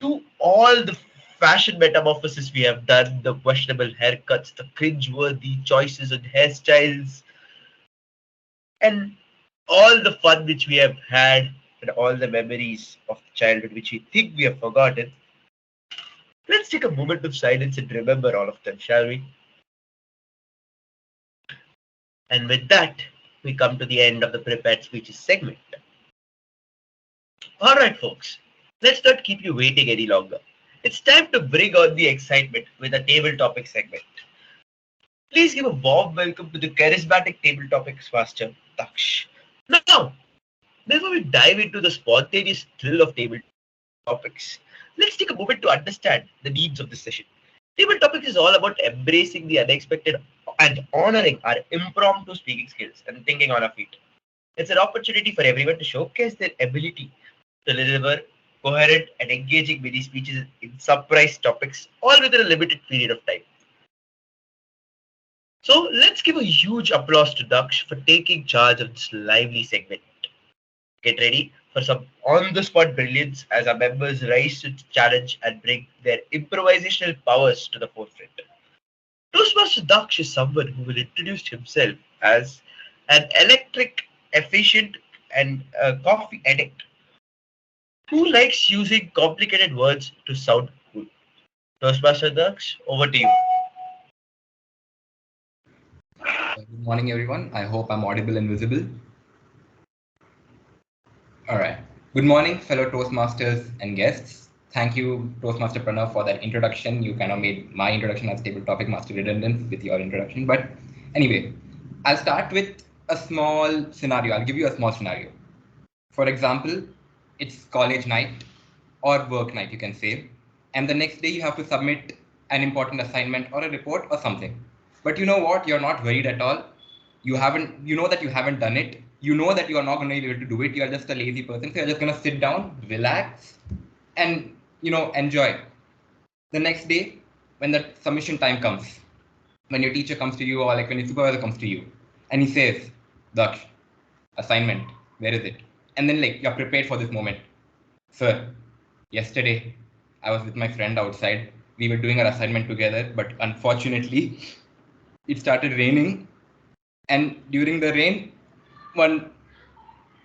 To all the fashion metamorphosis we have done, the questionable haircuts, the cringe-worthy choices and hairstyles, and all the fun which we have had, and all the memories of childhood which we think we have forgotten, let's take a moment of silence and remember all of them, shall we? And with that, we come to the end of the prepared speeches segment. Alright, folks, let's not keep you waiting any longer. It's time to bring on the excitement with a table topic segment. Please give a warm welcome to the charismatic table topics master, Daksh. Now, before we dive into the spontaneous thrill of table topics, let's take a moment to understand the needs of this session. Table topics is all about embracing the unexpected and honoring our impromptu speaking skills and thinking on our feet. It's an opportunity for everyone to showcase their ability to deliver coherent and engaging mini speeches in surprise topics, all within a limited period of time. So let's give a huge applause to Daksh for taking charge of this lively segment. Get ready for some on-the-spot brilliance as our members rise to the challenge and bring their improvisational powers to the forefront. Toastmaster Daksh is someone who will introduce himself as an electric, efficient, and coffee addict who likes using complicated words to sound cool. Toastmaster Daksh, over to you. Good morning, everyone. I hope I'm audible and visible. All right. Good morning, fellow Toastmasters and guests. Thank you, Toastmaster Pranav, for that introduction. You kind of made my introduction as table topic master redundant with your introduction. But anyway, I'll start with a small scenario. I'll give you a small scenario. For example, it's college night or work night, you can say. And the next day you have to submit an important assignment or a report or something. But you know what? You're not worried at all. You know that you haven't done it. You know that you are not going to be able to do it. You're just a lazy person. So you're just going to sit down, relax, and enjoy. The next day, when the submission time comes, when your teacher comes to you or like when your supervisor comes to you and he says, Daksh, assignment, where is it? And then like you're prepared for this moment. Sir, yesterday I was with my friend outside. We were doing our assignment together, but unfortunately it started raining. And during the rain, one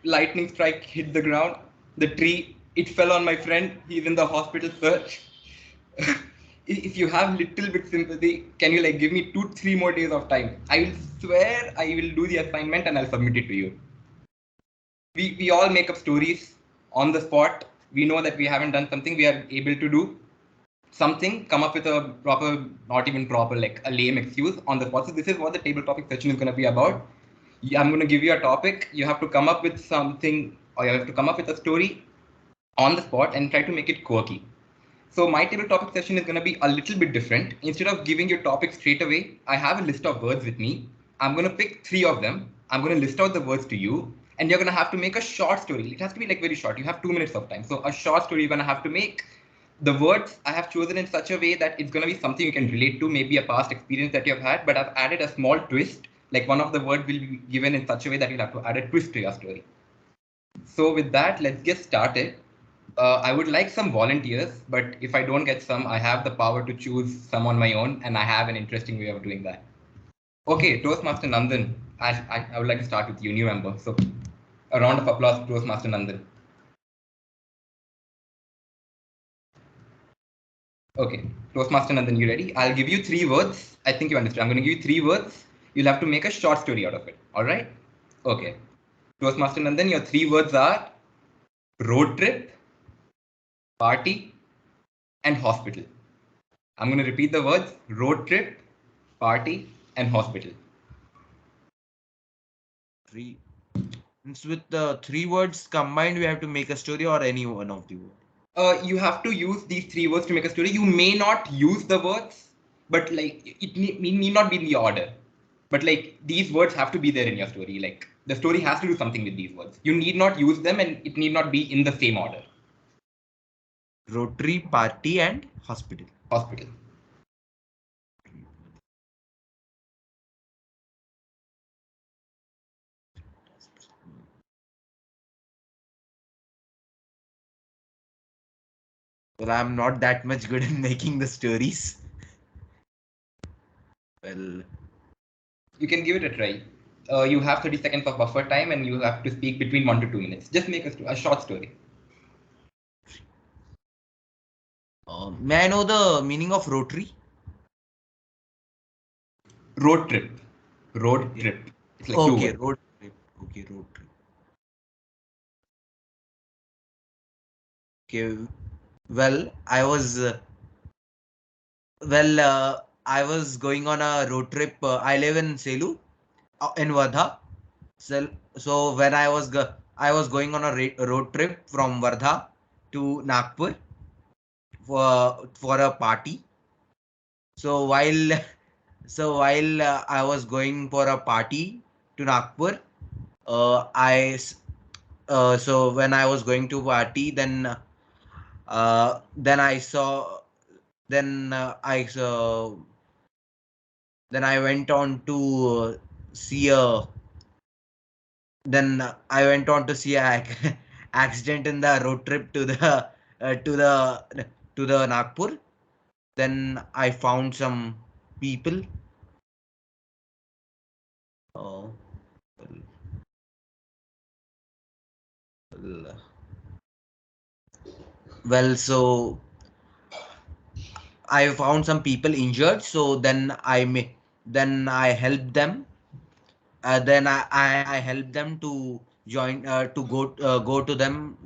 lightning strike hit the ground, the tree, it fell on my friend. He's in the hospital, sir. If you have little bit sympathy, can you like give me 2-3 more days of time? I will swear I will do the assignment and I'll submit it to you. We all make up stories on the spot. We know that we haven't done something. We are able to do something, come up with a proper, not even proper, like a lame excuse on the spot. So this is what the table topic session is going to be about. I'm going to give you a topic. You have to come up with something, or you have to come up with a story on the spot and try to make it quirky. So my table topic session is going to be a little bit different. Instead of giving your topic straight away, I have a list of words with me. I'm going to pick 3 of them. I'm going to list out the words to you, and you're going to have to make a short story. It has to be like very short. You have 2 minutes of time. So a short story you're going to have to make. The words I have chosen in such a way that it's going to be something you can relate to, maybe a past experience that you've had, but I've added a small twist. Like one of the words will be given in such a way that you'll have to add a twist to your story. So with that, let's get started. I would like some volunteers, but if I don't get some, I have the power to choose some on my own, and I have an interesting way of doing that. Okay, Toastmaster Nandan, I would like to start with you, new member. So a round of applause, Toastmaster Nandan. Okay, Toastmaster Nandan, you ready? I'll give you 3 words. I think you understand. I'm going to give you 3 words. You'll have to make a short story out of it. All right? Okay. Toastmaster Nandan, your 3 words are road trip, party, and hospital. I'm going to repeat the words road trip, party, and hospital. 3. With the 3 words combined, we have to make a story or any one of the words? You have to use these 3 words to make a story. You may not use the words, but like it need not be in the order. But like these words have to be there in your story. Like the story has to do something with these words. You need not use them, and it need not be in the same order. Rotary, party, and hospital. Hospital. Well, I'm not that much good in making the stories. Well, you can give it a try. You have 30 seconds of buffer time, and you have to speak between 1 to 2 minutes. Just make a short story. May I know the meaning of rotary? Road trip. Road trip. It's like okay, 2 words. road trip. Okay, road trip. Okay. Well, I was going on a road trip. I live in Selu, in Vardha. So when I was going on a road trip from Vardha to Nagpur for a party. So while I was going for a party to Nagpur, so when I was going to party, then I saw. Then I went on to see a. Then I went on to see a accident in the road trip to the Nagpur. Then I found some people. Well, so I found some people injured. So then I helped them. Then I helped them to join to go to them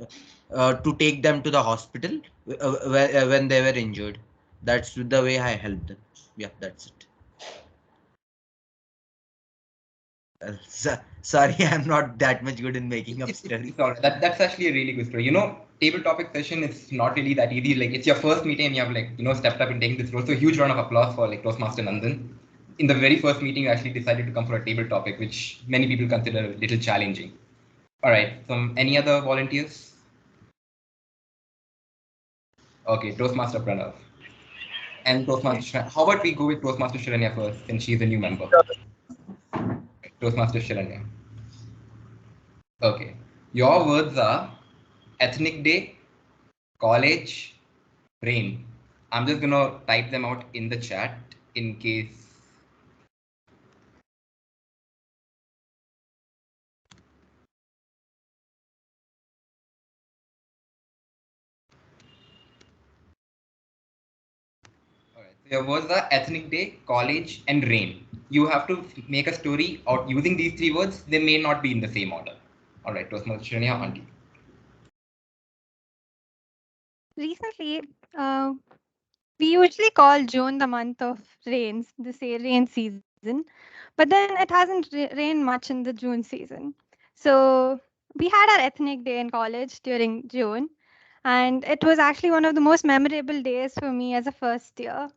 to take them to the hospital when they were injured. That's the way I helped them. Yeah, that's it. Sorry, I'm not that much good in making up stories. It's all right. That's actually a really good story. Table topic session is not really that easy. Like, it's your first meeting and you have stepped up and taken this role. So huge round of applause for Toastmaster Nandan. In the very first meeting, you actually decided to come for a table topic, which many people consider a little challenging. All right. Any other volunteers? Okay, Toastmaster Pranav. And Toastmaster How about we go with Toastmaster Shiranya first, since she's a new member. Toastmaster Shiranya. Okay. Your words are ethnic day, college, rain. I'm just gonna type them out in the chat in case. Alright. So your words are ethnic day, college, and rain. You have to make a story out using these three words. They may not be in the same order. Alright, Toastmaster Shiranya, auntie. Recently, we usually call June the month of rains, the say rain season, but then it hasn't rained much in the June season. So we had our ethnic day in college during June, and it was actually one of the most memorable days for me as a first year.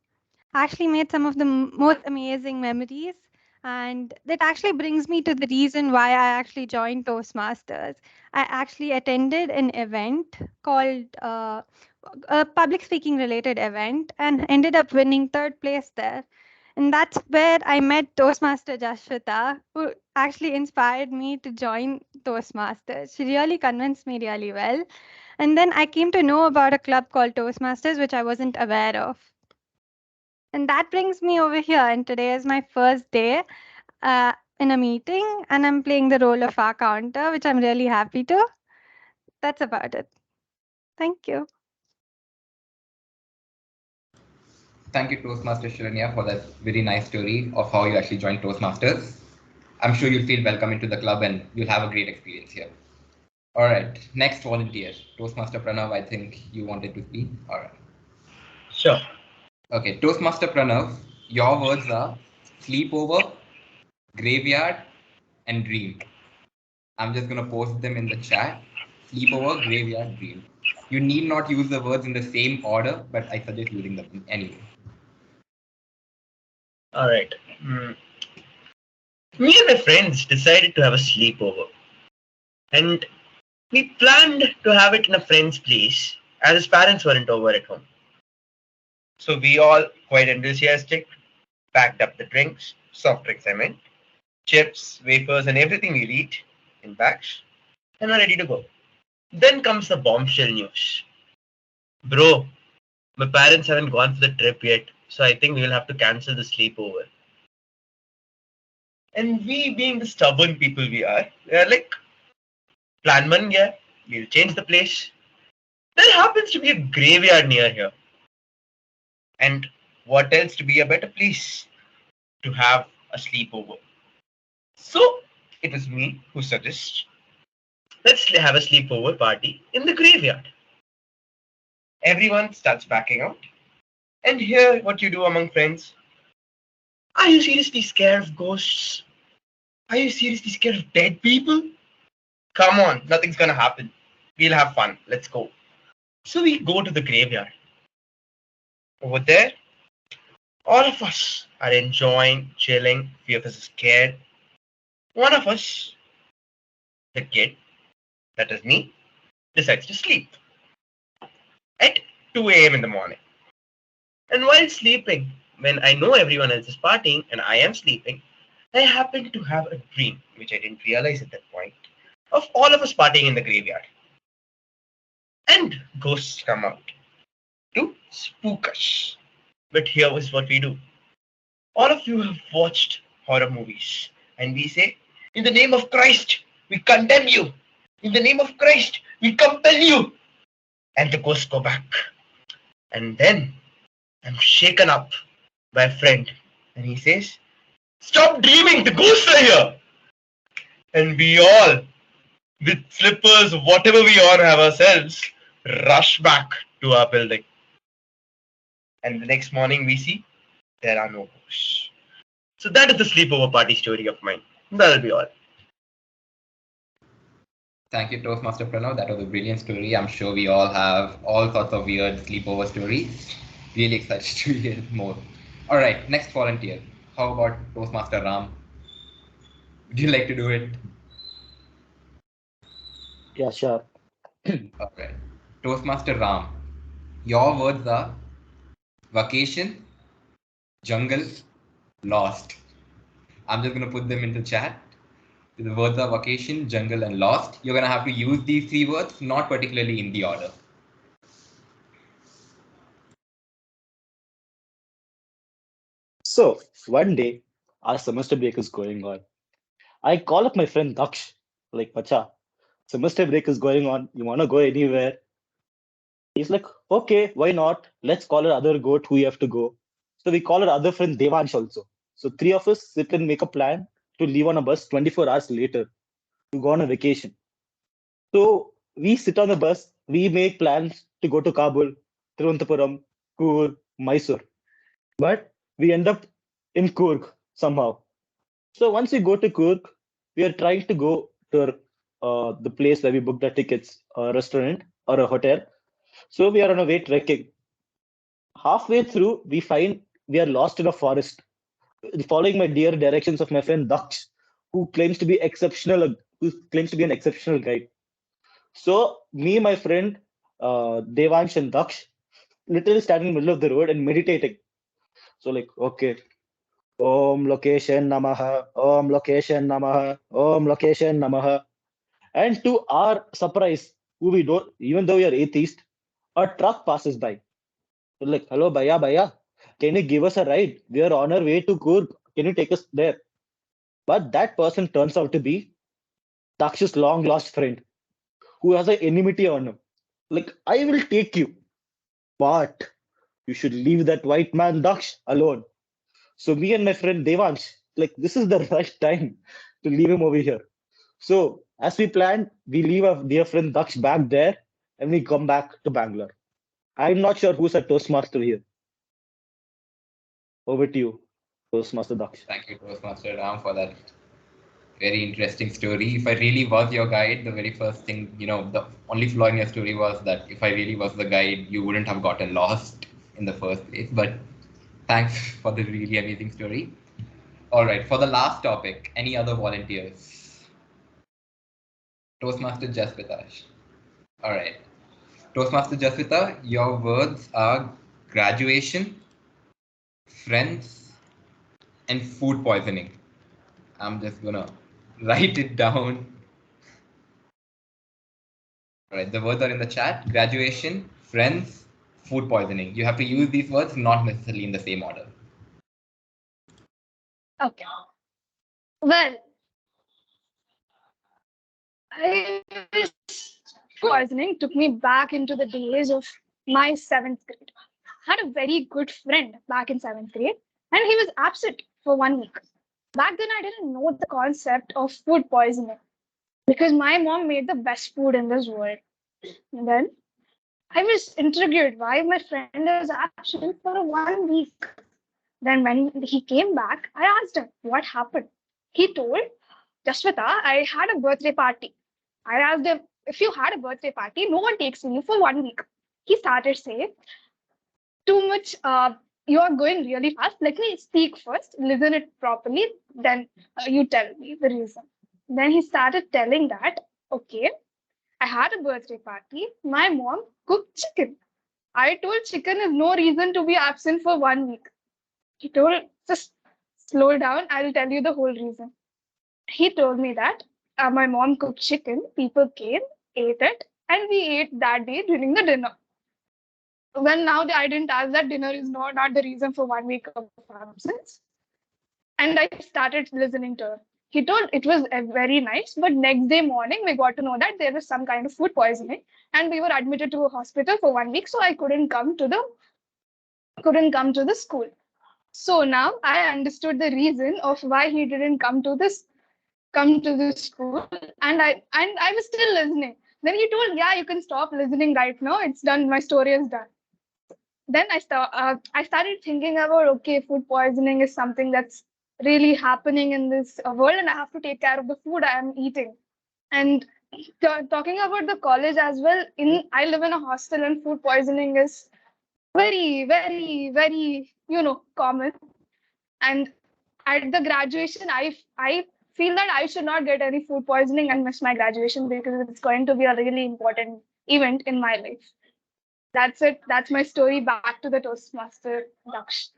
I actually made some of the most amazing memories, and that actually brings me to the reason why I actually joined Toastmasters. I actually attended an event called a public speaking related event and ended up winning third place there. And that's where I met Toastmaster Jashvita, who actually inspired me to join Toastmasters. She really convinced me really well. And then I came to know about a club called Toastmasters, which I wasn't aware of. And that brings me over here. And today is my first day in a meeting, and I'm playing the role of our counter, which I'm really happy to. That's about it. Thank you. Thank you, Toastmaster Shiranya, for that very nice story of how you actually joined Toastmasters. I'm sure you'll feel welcome into the club and you'll have a great experience here. All right, next volunteer, Toastmaster Pranav. I think you wanted to speak. All right. Sure. Okay, Toastmaster Pranav, your words are sleepover, graveyard, and dream. I'm just gonna post them in the chat. Sleepover, graveyard, dream. You need not use the words in the same order, but I suggest using them anyway. All right. Me and my friends decided to have a sleepover. And we planned to have it in a friend's place as his parents weren't over at home. So we all, quite enthusiastic, packed up the drinks, soft drinks I meant, chips, wafers, and everything we'll eat in bags, and we're ready to go. Then comes the bombshell news. Bro, my parents haven't gone for the trip yet, so I think we will have to cancel the sleepover. And we, being the stubborn people we are like, plan man, yeah, we'll change the place. There happens to be a graveyard near here. And what else to be a better place to have a sleepover? So it was me who suggests, let's have a sleepover party in the graveyard. Everyone starts backing out. And here, what you do among friends. Are you seriously scared of ghosts? Are you seriously scared of dead people? Come on, nothing's gonna happen. We'll have fun. Let's go. So we go to the graveyard. Over there, all of us are enjoying, chilling. Few of us are scared. One of us, the kid, that is me, decides to sleep at 2 a.m. in the morning. And while sleeping, when I know everyone else is partying and I am sleeping, I happen to have a dream, which I didn't realize at that point, of all of us partying in the graveyard. And ghosts come out to spook us. But here is what we do. All of you have watched horror movies, and we say, in the name of Christ, we condemn you. In the name of Christ, we compel you. And the ghosts go back. And then I'm shaken up by a friend, and he says, stop dreaming, the ghosts are here. And we all, with slippers, whatever we all have ourselves, rush back to our building. And the next morning we see there are no ghosts. So that is the sleepover party story of mine. That'll be all. Thank you, Toastmaster Pranav. That was a brilliant story. I'm sure we all have all sorts of weird sleepover stories. Really excited to hear more. All right, next volunteer. How about Toastmaster Ram? Would you like to do it? Yeah, sure. All right. Toastmaster Ram, your words are vacation, jungle, lost. I'm just going to put them into chat. The words are vacation, jungle, and lost. You're going to have to use these three words, not particularly in the order. So one day, our semester break is going on. I call up my friend Daksh, like, Pacha, semester break is going on. You want to go anywhere? He's like, okay, why not? Let's call our other goat who we have to go. So we call our other friend Devansh also. So three of us sit and make a plan to leave on a bus 24 hours later to go on a vacation. So we sit on the bus, we make plans to go to Kabul, Tirunelveli, Coorg, Mysore. But we end up in Coorg somehow. So once we go to Coorg, we are trying to go to the place where we booked the tickets, a restaurant or a hotel. So we are on a way trekking. Halfway through, we find we are lost in a forest, following my dear directions of my friend Daksh, who claims to be an exceptional guide. So me, my friend Devansh and Daksh, literally standing in the middle of the road and meditating. So like, okay, Om Location Namaha, Om Location Namaha, Om Location Namaha. And to our surprise, who we don't, even though we are atheist, a truck passes by. We're like, hello, Baya, can you give us a ride? We are on our way to Coorg. Can you take us there? But that person turns out to be Daksh's long lost friend who has an enmity on him. Like, I will take you, but you should leave that white man Daksh alone. So me and my friend Devansh, like, this is the right time to leave him over here. So as we planned, we leave our dear friend Daksh back there and we come back to Bangalore. I'm not sure who's a Toastmaster here. Over to you, Toastmaster Daksh. Thank you, Toastmaster Ram, for that very interesting story. If I really was your guide, the very first thing, the only flaw in your story was that if I really was the guide, you wouldn't have gotten lost in the first place. But thanks for the really amazing story. All right, for the last topic, any other volunteers? Toastmaster Jaspitash. All right. Toastmaster Jaspita, your words are graduation, friends, and food poisoning. I'm just gonna write it down. All right, the words are in the chat. Graduation, friends, food poisoning. You have to use these words not necessarily in the same order. Okay. Well, poisoning took me back into the days of my 7th grade. I had a very good friend back in 7th grade, and he was absent for 1 week. Back then, I didn't know the concept of food poisoning because my mom made the best food in this world. And then I was intrigued why my friend was absent for 1 week. Then when he came back, I asked him what happened. He told, Jaswita, I had a birthday party. I asked him, if you had a birthday party, no one takes leave for 1 week. He started saying, too much, you are going really fast. Let me speak first, listen it properly, then you tell me the reason. Then he started telling that, okay, I had a birthday party. My mom cooked chicken. I told chicken is no reason to be absent for 1 week. He told, just slow down, I'll tell you the whole reason. He told me that my mom cooked chicken, people came, ate it, and we ate that day during the dinner. Well, now I didn't ask that dinner is not the reason for 1 week of absence. And I started listening to him. He told it was very nice, but next day morning we got to know that there was some kind of food poisoning, and we were admitted to a hospital for 1 week, so I couldn't come to the school. So now I understood the reason of why he didn't come to the school, and I was still listening. Then he told, yeah, you can stop listening right now. It's done. My story is done. Then I started thinking about, okay, food poisoning is something that's really happening in this world, and I have to take care of the food I am eating. And talking about the college as well, I live in a hostel, and food poisoning is very, very, very, common. And at the graduation, I feel that I should not get any food poisoning and miss my graduation, because it's going to be a really important event in my life. That's it. That's my story. Back to the Toastmaster, Daksh.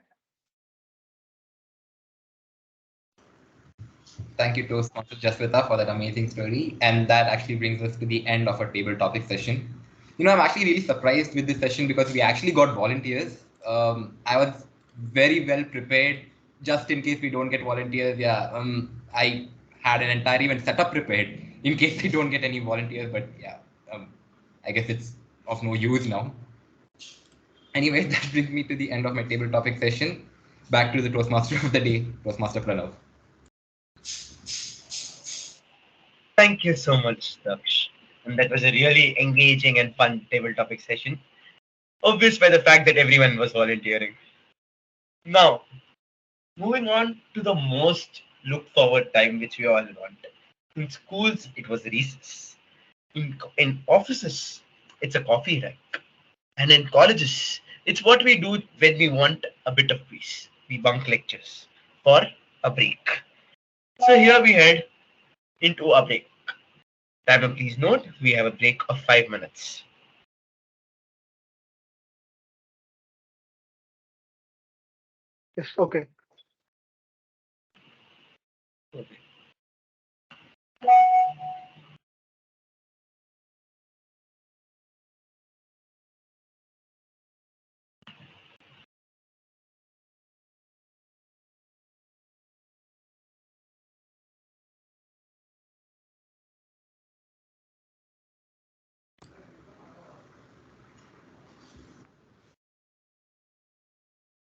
Thank you, Toastmaster Jaswita, for that amazing story. And that actually brings us to the end of our table topic session. I'm actually really surprised with this session because we actually got volunteers. I was very well prepared just in case we don't get volunteers. Yeah, I had an entire event set up prepared in case we don't get any volunteers. But yeah, I guess it's of no use now. Anyway, that brings me to the end of my table topic session. Back to the Toastmaster of the day, Toastmaster Pranav. Thank you so much, Daksh. And that was a really engaging and fun table topic session. Obvious by the fact that everyone was volunteering. Now, moving on to the most look forward time which we all want. In schools, it was recess. In offices, it's a coffee rack. And in colleges, it's what we do when we want a bit of peace. We bunk lectures for a break. So here we head into a break. Timer, please note, we have a break of 5 minutes. Yes, okay. Okay.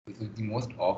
This is the most awkward